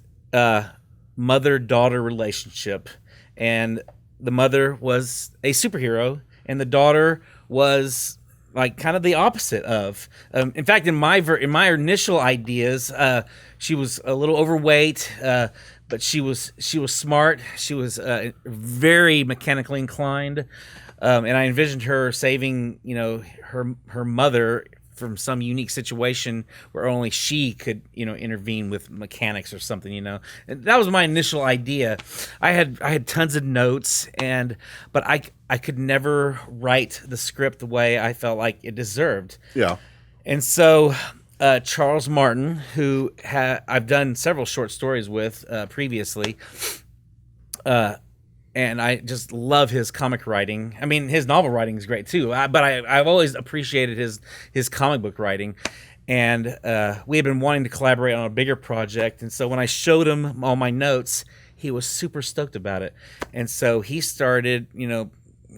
mother-daughter relationship, and the mother was a superhero, and the daughter was like kind of the opposite of. In fact, in my initial ideas, she was a little overweight, but she was smart. She was very mechanically inclined. And I envisioned her saving, her mother from some unique situation where only she could, intervene with mechanics or something, And that was my initial idea. I had tons of notes, but I could never write the script the way I felt like it deserved. Yeah. And so Charles Martin, who I've done several short stories with previously, and I just love his comic writing. I mean, his novel writing is great too, but I've always appreciated his comic book writing. And we had been wanting to collaborate on a bigger project. And so when I showed him all my notes, he was super stoked about it. And so he started,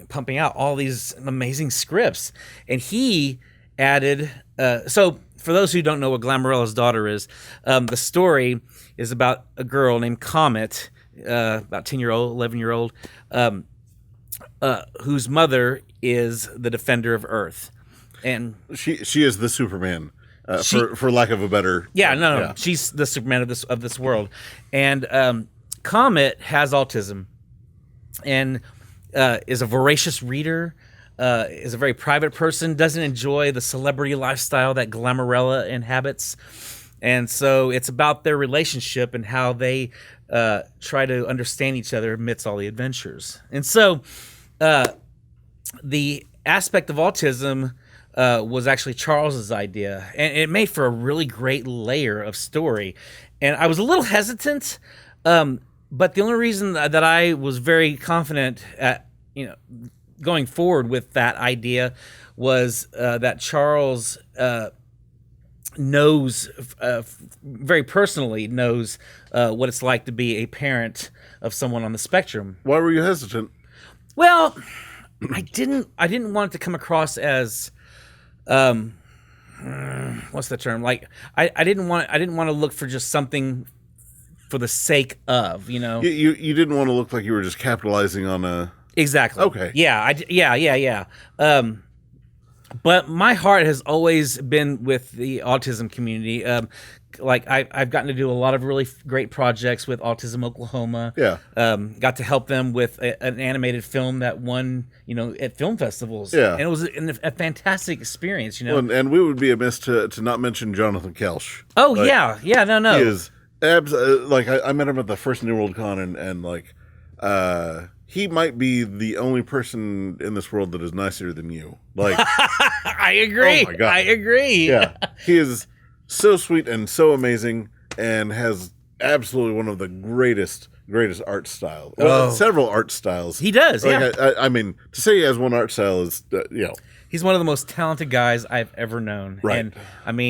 pumping out all these amazing scripts. And he added, so for those who don't know what Glamorella's daughter is, the story is about a girl named Comet, about 10-year-old, 11-year-old, whose mother is the defender of Earth, and she is the Superman, for lack of a better. Yeah, no, she's the Superman of this world, and Comet has autism, and is a voracious reader. Is a very private person. Doesn't enjoy the celebrity lifestyle that Glamorella inhabits. And so it's about their relationship and how they try to understand each other amidst all the adventures. And so the aspect of autism was actually Charles's idea, and it made for a really great layer of story. And I was a little hesitant, but the only reason that I was very confident at going forward with that idea was that Charles knows very personally knows what it's like to be a parent of someone on the spectrum. Why were you hesitant? Well, I didn't want it to come across as what's the term? Like I didn't want to look for just something for the sake of, You didn't want to look like you were just capitalizing on a... Exactly. Okay. Yeah. Yeah. But my heart has always been with the autism community. Like I've gotten to do a lot of really great projects with Autism Oklahoma. Yeah. Got to help them with an animated film that won, at film festivals. Yeah. And it was a fantastic experience, Well, and we would be amiss to not mention Jonathan Kelsch. Oh, yeah. No. He is like I met him at the first New World Con, and like he might be the only person in this world that is nicer than you. Like, I agree. Oh my God. I agree. Yeah, he is so sweet and so amazing, and has absolutely one of the greatest art style. Several art styles. He does. Like, yeah. I mean, to say he has one art style is, He's one of the most talented guys I've ever known. Right. And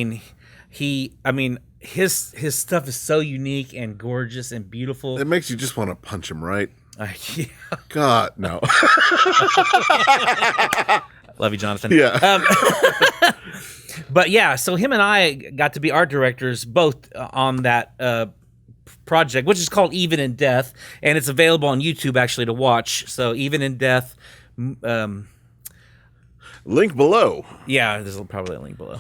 his stuff is so unique and gorgeous and beautiful. It makes you just want to punch him, right? Yeah. God, no. Love you, Jonathan. Yeah. But yeah, so him and I got to be art directors both on that project, which is called Even in Death, and it's available on YouTube actually to watch. So Even in Death. Link below. Yeah, there's probably a link below.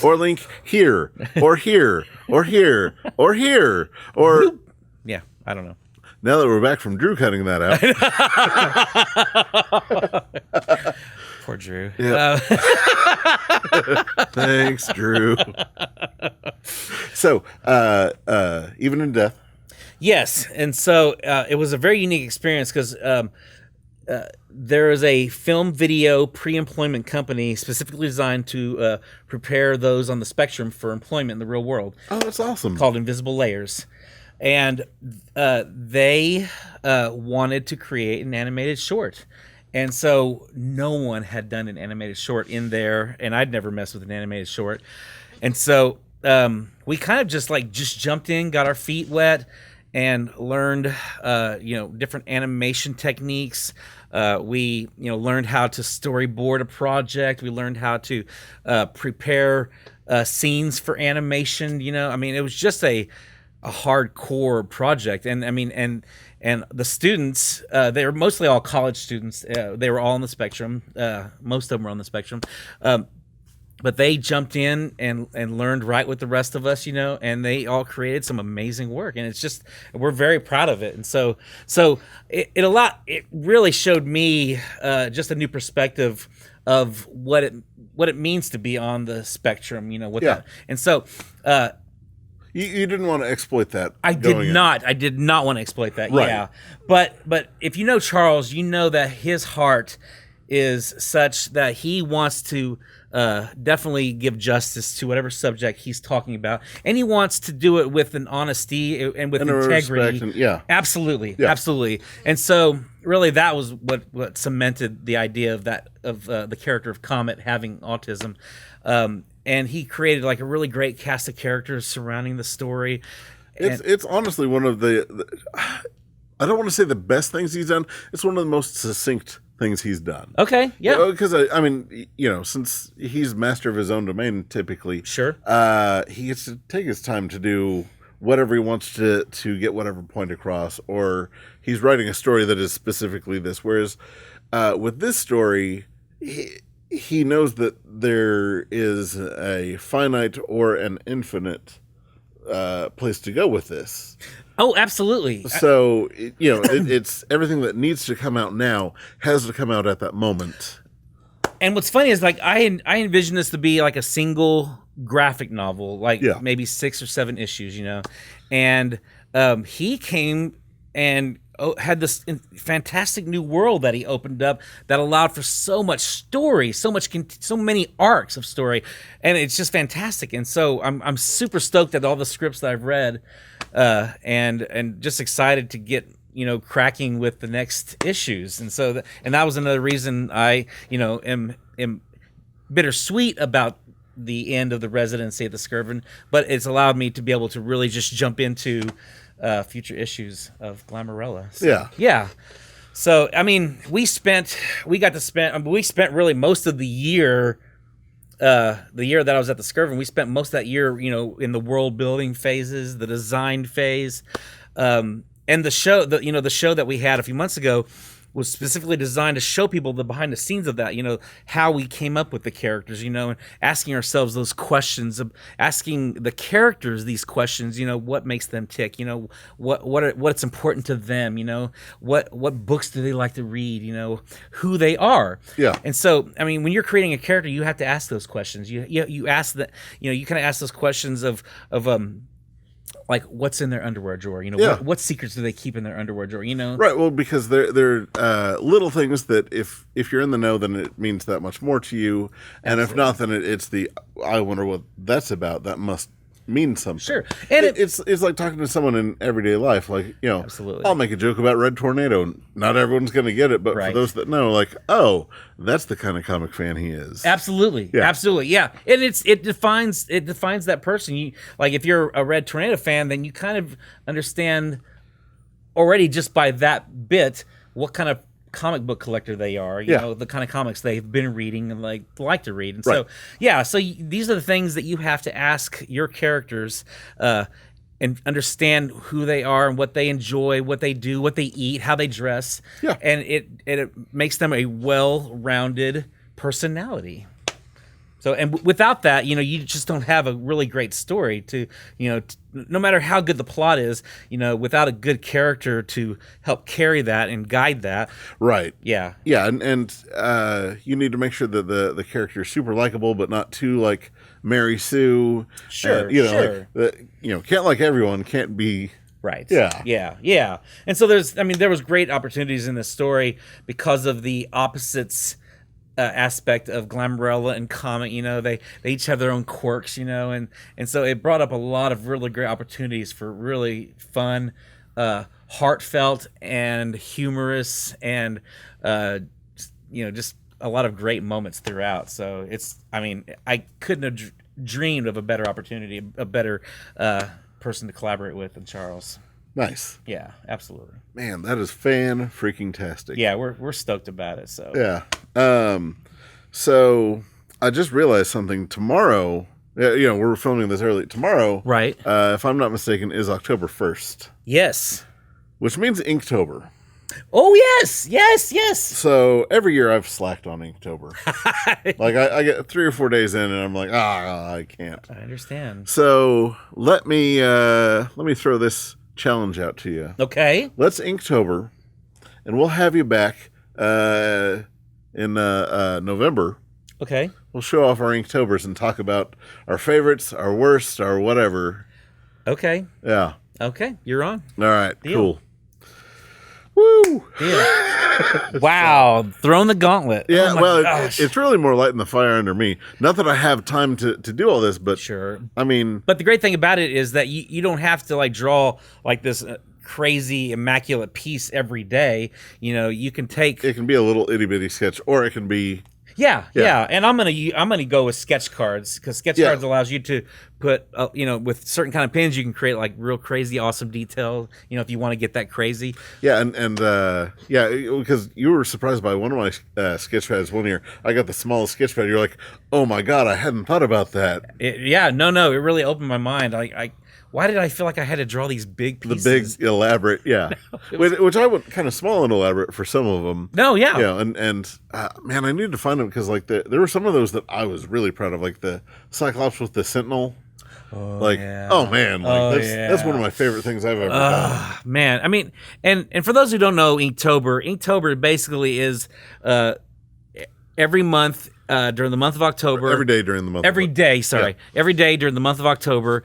Or link here, or here, or here, or here, or... Yeah, I don't know. Now that we're back from Drew cutting that out. Poor Drew. Yeah. Thanks, Drew. So, Even in Death. Yes, and so it was a very unique experience because there is a film video pre-employment company specifically designed to prepare those on the spectrum for employment in the real world. Oh, that's awesome. Called Invisible Layers. And they wanted to create an animated short. And so no one had done an animated short in there, and I'd never messed with an animated short. And so we kind of just jumped in, got our feet wet, and learned different animation techniques. We learned how to storyboard a project. We learned how to prepare scenes for animation. It was just a hardcore project, and and the students, they were mostly all college students. They were all on the spectrum. Most of them were on the spectrum. But they jumped in and learned right with the rest of us, and they all created some amazing work. And it's just, we're very proud of it. And so it really showed me just a new perspective of what it means to be on the spectrum, that. And so, you didn't want to exploit that. I did not want to exploit that. Right. Yeah. But if you know Charles, you know that his heart is such that he wants to definitely give justice to whatever subject he's talking about, and he wants to do it with an honesty and with integrity. Absolutely. And so, really, that was what cemented the idea of the character of Comet having autism. And he created a really great cast of characters surrounding the story. It's honestly one of the I don't want to say the best things he's done. It's one of the most succinct things he's done. Okay, yeah. Because since he's master of his own domain, typically, sure, he gets to take his time to do whatever he wants to get whatever point across, or he's writing a story that is specifically this. Whereas with this story, he knows that there is a finite or an infinite place to go with this. Oh, absolutely. So, it's everything that needs to come out now has to come out at that moment. And what's funny is I envision this to be like a single graphic novel, maybe 6 or 7 issues, and he came and had this fantastic new world that he opened up that allowed for so much story, so many arcs of story, and it's just fantastic. And so I'm super stoked at all the scripts that I've read, and just excited to get cracking with the next issues. And so that was another reason I am bittersweet about the end of the residency at the Skirvin, but it's allowed me to be able to really just jump into future issues of Glamourella. So, yeah. So we spent really most of the year the year that I was at the Skirvin, we spent most of that year, in the world building phases, the design phase, and the show, the show that we had a few months ago was specifically designed to show people the behind the scenes of that, how we came up with the characters, and asking ourselves those questions, asking the characters these questions, what makes them tick, what's important to them, what books do they like to read, who they are. Yeah. And so, I mean, when you're creating a character, you have to ask those questions. You ask that, you kind of ask those questions of like what's in their underwear drawer, what secrets do they keep in their underwear drawer, Right. Well, because they're little things that if you're in the know, then it means that much more to you, and Absolutely. if not, then it's I wonder what that's about. That must mean something. Sure. And it's like talking to someone in everyday life. Like, Absolutely. I'll make a joke about Red Tornado. Not everyone's going to get it, but Right. for those that know, like, oh, that's the kind of comic fan he is. Absolutely. Yeah. Absolutely. Yeah. And it defines that person. You, like, if you're a Red Tornado fan, then you kind of understand already just by that bit what kind of comic book collector they are, the kind of comics they've been reading and like to read. And Right. these are the things that you have to ask your characters and understand who they are and what they enjoy, what they do, what they eat, how they dress. Yeah. And it makes them a well-rounded personality. So, and without that, you just don't have a really great story to, no matter how good the plot is, without a good character to help carry that and guide that. Right. Yeah. Yeah, and you need to make sure that the character is super likable, but not too like Mary Sue. Sure. Sure. Can't like everyone. Can't be. Right. Yeah. Yeah. And so there was great opportunities in this story because of the opposites aspect of Glamorella and Comet. They each have their own quirks, and so it brought up a lot of really great opportunities for really fun, heartfelt and humorous and just a lot of great moments throughout. So I couldn't have dreamed of a better opportunity, a better person to collaborate with than Charles. Nice. Yeah, absolutely. Man, that is fan-freaking-tastic. Yeah, we're stoked about it. So yeah. So I just realized something. Tomorrow, we're filming this early. Tomorrow, right? If I'm not mistaken, is October 1st. Yes. Which means Inktober. Oh yes. So every year I've slacked on Inktober. Like I get 3 or 4 days in, and I'm like, I can't. I understand. So let me throw this challenge out to you. Okay. Let's Inktober, and we'll have you back in November. Okay. We'll show off our Inktobers and talk about our favorites, our worst, our whatever. Okay. Yeah. Okay. You're on. All right. Deal. Cool. Woo! Deal. Wow. Throwing the gauntlet. Yeah. Oh my gosh. It's really more lighting the fire under me. Not that I have time to do all this, but Sure. I mean, But the great thing about it is that you don't have to draw this crazy immaculate piece every day. You can take. it can be a little itty bitty sketch, or it can be. Yeah. And I'm gonna go with sketch cards because sketch cards allows you to put with certain kind of pins you can create real crazy awesome detail. If you want to get that crazy. Yeah, and because you were surprised by one of my sketch pads one year. I got the smallest sketch pad. You're like, oh my god, I hadn't thought about that. It really opened my mind. Why did I feel like I had to draw these big pieces? The big elaborate, yeah. Which I went kind of small and elaborate for some of them. No, yeah. Yeah, and man, I needed to find them because there were some of those that I was really proud of, like the Cyclops with the Sentinel. Oh man, that's one of my favorite things I've ever done. Man, I mean, and for those who don't know, Inktober basically is every month. During the month of October. Every day during the month. Every day during the month of October,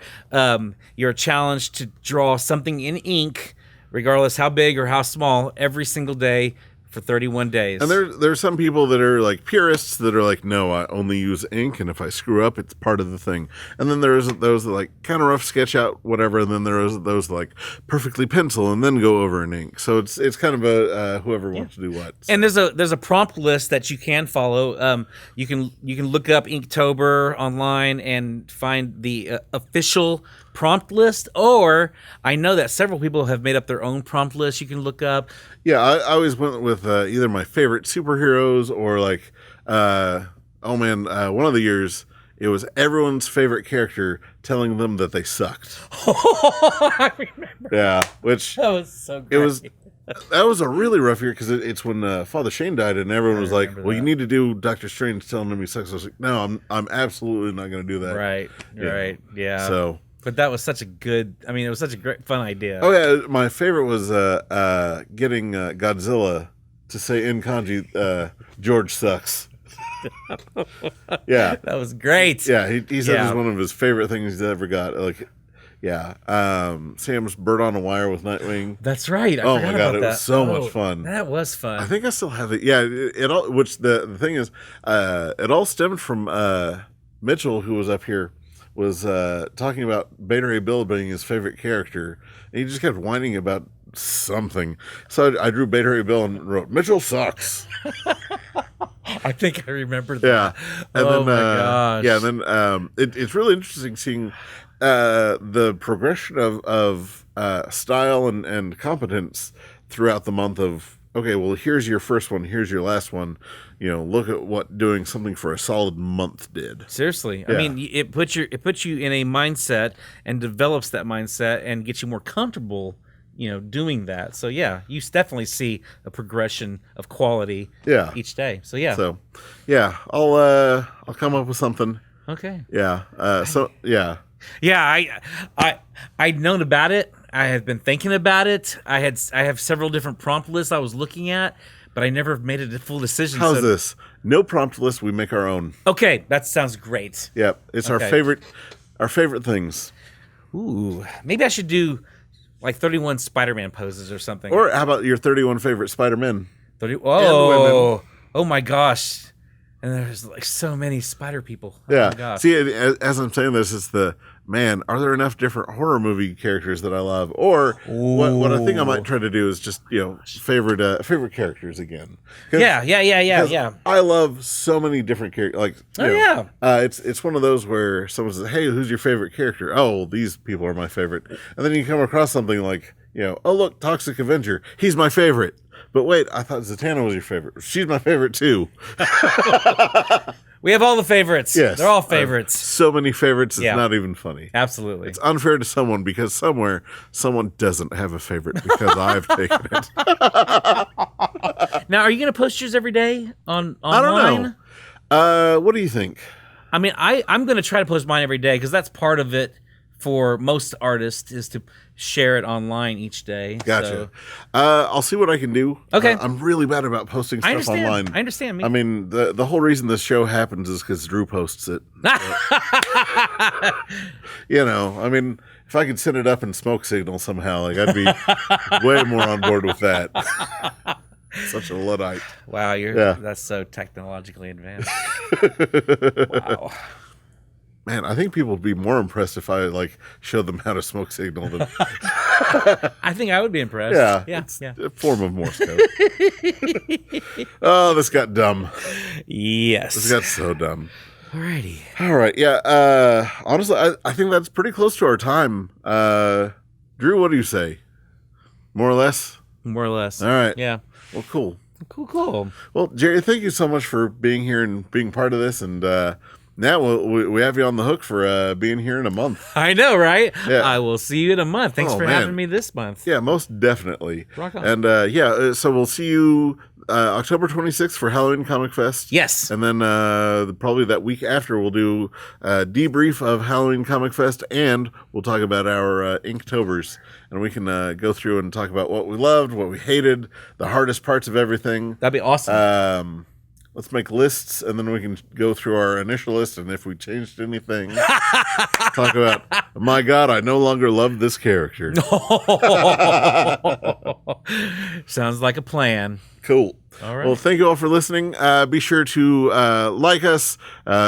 you're challenged to draw something in ink, regardless how big or how small, every single day for 31 days. And there's some people that are like purists that are like, no, I only use ink, and if I screw up, it's part of the thing. And then there's those that like kind of rough sketch out whatever, and then there's those that like perfectly pencil and then go over in ink. So it's kind of a whoever wants to do what. So. And there's a prompt list that you can follow. You can look up Inktober online and find the official prompt list, or I know that several people have made up their own prompt list you can look up. Yeah, I always went with either my favorite superheroes or like Oh man, one of the years it was everyone's favorite character telling them that they sucked. I remember. Yeah, which That was so great. That was a really rough year because it's when Father Shane died and everyone was like, "Well, you need to do Doctor Strange telling him he sucks." I was like, "No, I'm absolutely not going to do that." Right. Yeah. So, but that was such a good. I mean, it was such a great, fun idea. oh yeah, my favorite was getting Godzilla to say in kanji, "George sucks." Yeah, that was great. Yeah, he said it was one of his favorite things he's ever got. Like, yeah, Sam's Bird on a Wire with Nightwing. That's right. Oh my god, it was so much fun. That was fun. I think I still have it. Yeah, it all. Which the thing is, it all stemmed from Mitchell, who was up here, was talking about Beta Ray Bill being his favorite character, and he just kept whining about something. So I drew Beta Ray Bill and wrote Mitchell sucks. I think I remember that. Yeah, and oh then my gosh. yeah, and then it's really interesting seeing the progression of style and competence throughout the month of, okay, well, here's your first one, here's your last one. You know, look at what doing something for a solid month did. Seriously. Yeah. I mean, it puts you in a mindset and develops that mindset and gets you more comfortable, doing that. So yeah, you definitely see a progression of quality each day. So yeah. So yeah, I'll come up with something. Okay. Yeah. Yeah, I'd known about it. I had been thinking about it. I have several different prompt lists I was looking at, but I never made a full decision. How's this? No prompt list. We make our own. Okay, that sounds great. Yep, it's our favorite things. Ooh, maybe I should do like 31 Spider-Man poses or something. Or how about your 31 favorite Spider-Men? Oh my gosh. And there's like so many spider people. Oh yeah. My gosh. See, as I'm saying this, it's are there enough different horror movie characters that I love? Or what I think I might try to do is just, favorite characters again. Yeah. I love so many different characters. Like, it's one of those where someone says, "Hey, who's your favorite character?" Oh, well, these people are my favorite. And then you come across something like, oh, look, Toxic Avenger. He's my favorite. But wait, I thought Zatanna was your favorite. She's my favorite too. We have all the favorites. Yes. They're all favorites. So many favorites, it's not even funny. Absolutely. It's unfair to someone because somewhere someone doesn't have a favorite because I've taken it. Now, are you going to post yours every day online? I don't know. What do you think? I mean, I'm going to try to post mine every day because that's part of it for most artists is to share it online each day. Gotcha. So. I'll see what I can do. Okay. I'm really bad about posting stuff online. I understand. I mean, the whole reason this show happens is because Drew posts it. I mean, if I could set it up in smoke signal somehow, like I'd be way more on board with that. Such a Luddite. Wow, that's so technologically advanced. Wow. Man, I think people would be more impressed if I showed them how to smoke signal than I think I would be impressed. Yeah. It's a form of Morse code. Oh, this got dumb. Yes. This got so dumb. Alrighty. All right. Yeah. Honestly, I think that's pretty close to our time. Drew, what do you say? More or less? More or less. All right. Yeah. Well, cool. Cool. Well, Jerry, thank you so much for being here and being part of this. And now we have you on the hook for being here in a month. I know, right? Yeah. I will see you in a month. Thanks for having me this month. Yeah, most definitely. Rock on. And so we'll see you October 26th for Halloween Comic Fest. Yes. And then probably that week after we'll do a debrief of Halloween Comic Fest and we'll talk about our Inktovers. And we can go through and talk about what we loved, what we hated, the hardest parts of everything. That'd be awesome. Let's make lists, and then we can go through our initial list, and if we changed anything, talk about, my God, I no longer love this character. Sounds like a plan. Cool. All right. Well, thank you all for listening. Be sure to like us,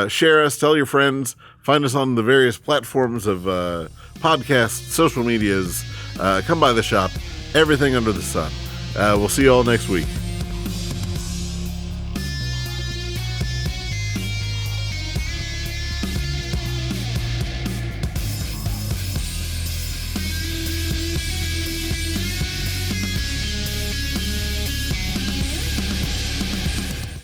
share us, tell your friends, find us on the various platforms of podcasts, social medias. Come by the shop, everything under the sun. We'll see you all next week.